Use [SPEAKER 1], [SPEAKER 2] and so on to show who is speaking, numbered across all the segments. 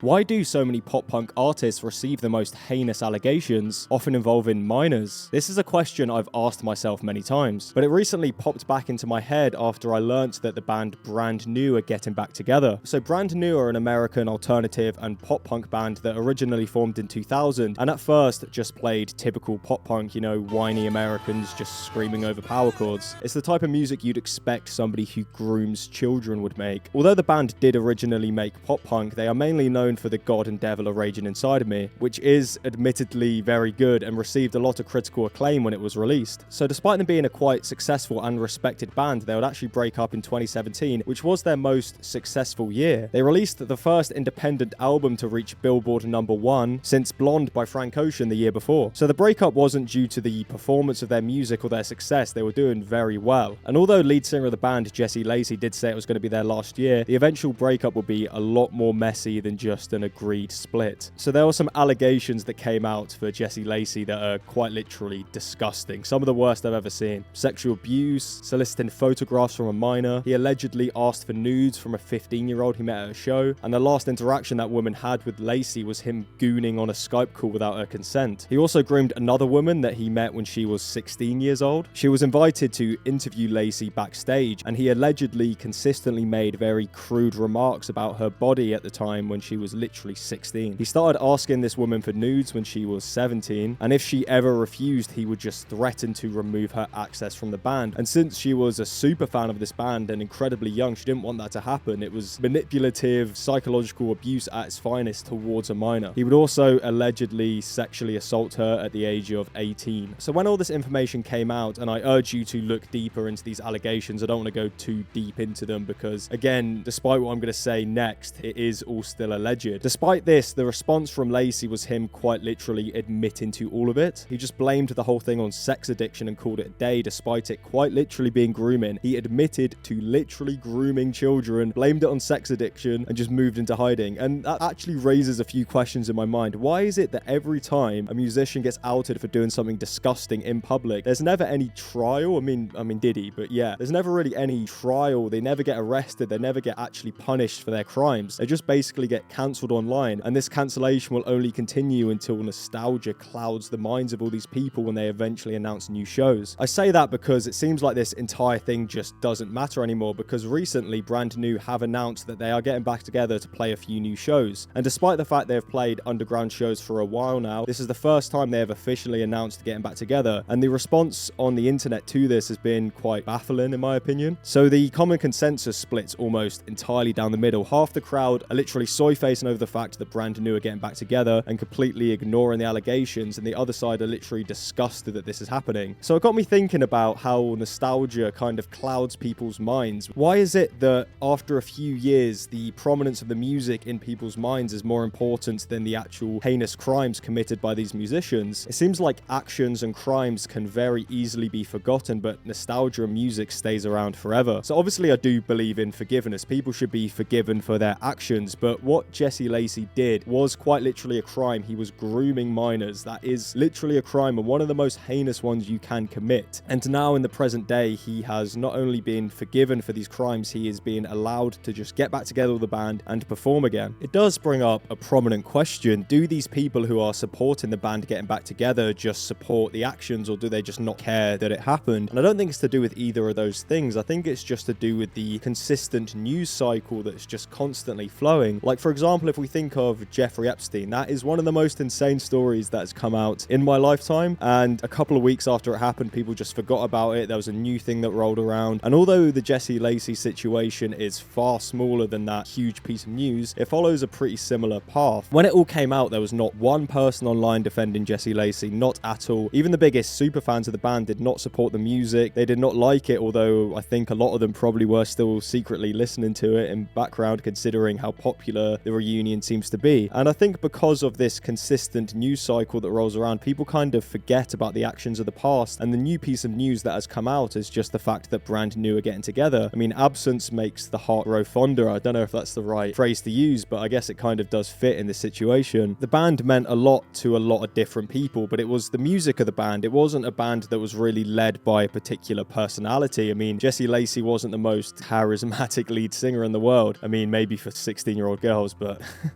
[SPEAKER 1] Why do so many pop-punk artists receive the most heinous allegations, often involving minors? This is a question I've asked myself many times, but it recently popped back into my head after I learnt that the band Brand New are getting back together. So Brand New are an American alternative and pop-punk band that originally formed in 2000, and at first just played typical pop-punk, you know, whiny Americans just screaming over power chords. It's the type of music you'd expect somebody who grooms children would make. Although the band did originally make pop-punk, they are mainly known for The God and Devil Are Raging Inside of Me, which is admittedly very good and received a lot of critical acclaim when it was released. So despite them being a quite successful and respected band, they would actually break up in 2017, which was their most successful year. They released the first independent album to reach Billboard #1 since Blonde by Frank Ocean the year before. So the breakup wasn't due to the performance of their music or their success, they were doing very well. And although lead singer of the band, Jesse Lacey, did say it was going to be their last year, the eventual breakup would be a lot more messy than just an agreed split. So there were some allegations that came out for Jesse Lacey that are quite literally disgusting. Some of the worst I've ever seen. Sexual abuse, soliciting photographs from a minor. He allegedly asked for nudes from a 15-year-old he met at a show. And the last interaction that woman had with Lacey was him gooning on a Skype call without her consent. He also groomed another woman that he met when she was 16 years old. She was invited to interview Lacey backstage, and he allegedly consistently made very crude remarks about her body at the time when she was literally 16. He started asking this woman for nudes when she was 17, and if she ever refused, he would just threaten to remove her access from the band. And since she was a super fan of this band and incredibly young, she didn't want that to happen. It was manipulative, psychological abuse at its finest towards a minor. He would also allegedly sexually assault her at the age of 18. So when all this information came out, and I urge you to look deeper into these allegations, I don't want to go too deep into them because, again, despite what I'm going to say next, it is all still alleged. Despite this, the response from Lacey was him quite literally admitting to all of it. He just blamed the whole thing on sex addiction and called it a day, despite it quite literally being grooming. He admitted to literally grooming children, blamed it on sex addiction, and just moved into hiding. And that actually raises a few questions in my mind. Why is it that every time a musician gets outed for doing something disgusting in public, there's never any trial? I mean, did he? But yeah, there's never really any trial. They never get arrested. They never get actually punished for their crimes. They just basically get cancelled online, and this cancellation will only continue until nostalgia clouds the minds of all these people when they eventually announce new shows. I say that because it seems like this entire thing just doesn't matter anymore, because recently Brand New have announced that they are getting back together to play a few new shows. And despite the fact they've played underground shows for a while now, this is the first time they have officially announced getting back together, and the response on the internet to this has been quite baffling in my opinion. So the common consensus splits almost entirely down the middle. Half the crowd are literally soy-facing over the fact that Brand New are getting back together and completely ignoring the allegations, and the other side are literally disgusted that this is happening. So it got me thinking about how nostalgia kind of clouds people's minds. Why is it that after a few years, the prominence of the music in people's minds is more important than the actual heinous crimes committed by these musicians? It seems like actions and crimes can very easily be forgotten, but nostalgia and music stays around forever. So obviously I do believe in forgiveness. People should be forgiven for their actions, but what Jesse Lacey did was quite literally a crime. He was grooming minors. That is literally a crime, and one of the most heinous ones you can commit. And now in the present day, he has not only been forgiven for these crimes, he is being allowed to just get back together with the band and perform again. It does bring up a prominent question. Do these people who are supporting the band getting back together just support the actions, or do they just not care that it happened? And I don't think it's to do with either of those things. I think it's just to do with the consistent news cycle that's just constantly flowing. Like, for example, if we think of Jeffrey Epstein, that is one of the most insane stories that has come out in my lifetime, and a couple of weeks after it happened, people just forgot about it. There was a new thing that rolled around, and although the Jesse Lacey situation is far smaller than that huge piece of news, it follows a pretty similar path. When it all came out, there was not one person online defending Jesse Lacey, not at all. Even the biggest super fans of the band did not support the music. They did not like it, although I think a lot of them probably were still secretly listening to it in background, considering how popular the reunion seems to be. And I think because of this consistent news cycle that rolls around, people kind of forget about the actions of the past, and the new piece of news that has come out is just the fact that Brand New are getting together. I mean, absence makes the heart grow fonder. I don't know if that's the right phrase to use, but I guess it kind of does fit in this situation. The band meant a lot to a lot of different people, but it was the music of the band. It wasn't a band that was really led by a particular personality. I mean, Jesse Lacey wasn't the most charismatic lead singer in the world. I mean, maybe for 16-year-old girls, but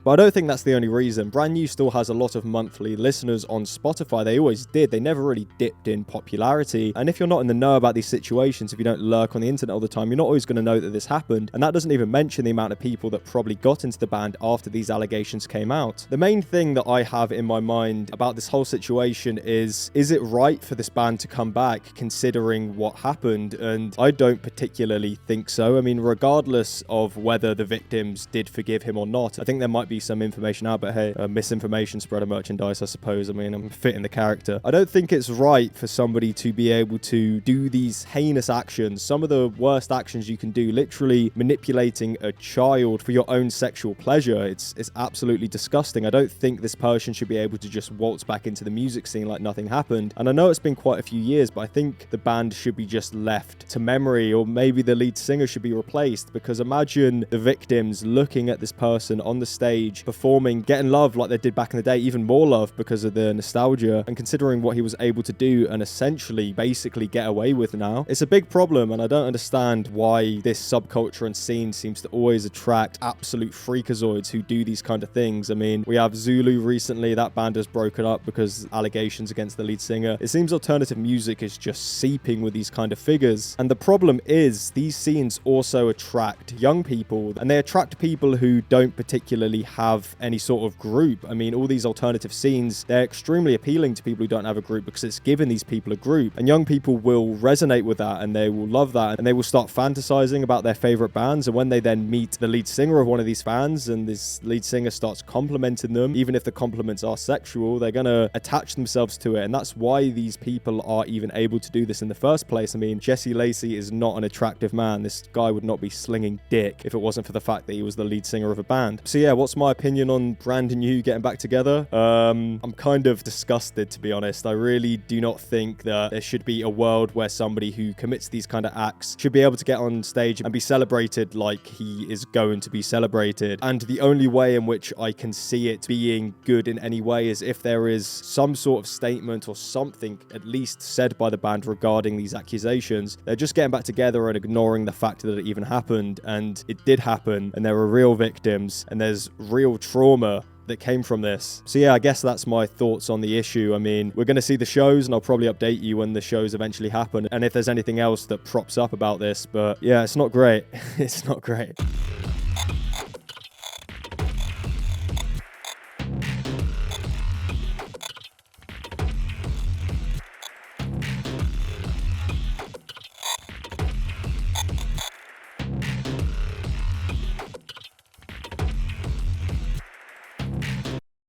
[SPEAKER 1] but I don't think that's the only reason. Brand New still has a lot of monthly listeners on Spotify. They always did. They never really dipped in popularity. And if you're not in the know about these situations, if you don't lurk on the internet all the time, you're not always going to know that this happened. And that doesn't even mention the amount of people that probably got into the band after these allegations came out. The main thing that I have in my mind about this whole situation is it right for this band to come back considering what happened? And I don't particularly think so. I mean, regardless of whether the victims did forgive him or not, I think there might be some information out, but hey, misinformation spreader merchandise, I suppose. I mean, I'm fitting the character. I don't think it's right for somebody to be able to do these heinous actions, some of the worst actions you can do, literally manipulating a child for your own sexual pleasure. It's absolutely disgusting. I don't think this person should be able to just waltz back into the music scene like nothing happened. And I know it's been quite a few years, but I think the band should be just left to memory, or maybe the lead singer should be replaced, because imagine the victims looking at this person on the stage performing, getting love like they did back in the day, even more love because of the nostalgia, and considering what he was able to do and essentially basically get away with now. It's a big problem, and I don't understand why this subculture and scene seems to always attract absolute freakazoids who do these kind of things. I mean, we have Zulu recently. That band has broken up because allegations against the lead singer. It seems alternative music is just seeping with these kind of figures. And the problem is these scenes also attract young people, and they attract people who don't particularly have any sort of group. I mean, all these alternative scenes, they're extremely appealing to people who don't have a group because it's giving these people a group. And young people will resonate with that, and they will love that, and they will start fantasizing about their favorite bands. And when they then meet the lead singer of one of these fans, and this lead singer starts complimenting them, even if the compliments are sexual, they're going to attach themselves to it. And that's why these people are even able to do this in the first place. I mean, Jesse Lacey is not an attractive man. This guy would not be slinging dick if it wasn't for the fact that he was the lead singer of a band. So yeah, what's my opinion on Brand New getting back together? I'm kind of disgusted, to be honest. I really do not think that there should be a world where somebody who commits these kind of acts should be able to get on stage and be celebrated like he is going to be celebrated. And the only way in which I can see it being good in any way is if there is some sort of statement or something at least said by the band regarding these accusations. They're just getting back together and ignoring the fact that it even happened, and it did happen, and there were real victims, and there's real trauma that came from this. So yeah, I guess that's my thoughts on the issue. I mean, we're going to see the shows, and I'll probably update you when the shows eventually happen, and if there's anything else that props up about this. But yeah, it's not great. It's not great.